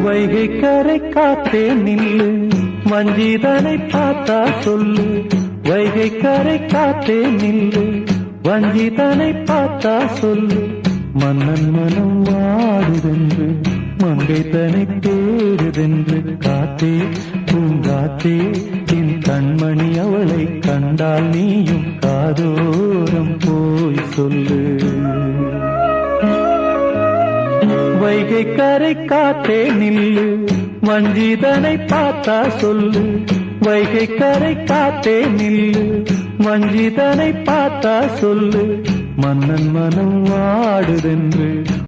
வைகை கரை காத்தே நில்லு, வஞ்சிதனை பார்த்தா சொல்லு. வைகை கரை காத்தே நில்லு, வஞ்சிதனை பார்த்தா சொல்லு. மன்னன் மனம் வாடுதென்று, மங்கை தனை தேடுதென்று. காத்தே பூங்காத்தே, என் கண்மணி அவளை கண்டால் நீயும் காதோரம் போய் சொல்லு. வைகை கரை காத்தே நில்லு, வஞ்சிதனை பார்த்தா சொல்லு. வைகை கரை காத்தே நில்லு, வஞ்சிதனை பார்த்தா சொல்லு. மன்னன் மனம் வாடுதென்று,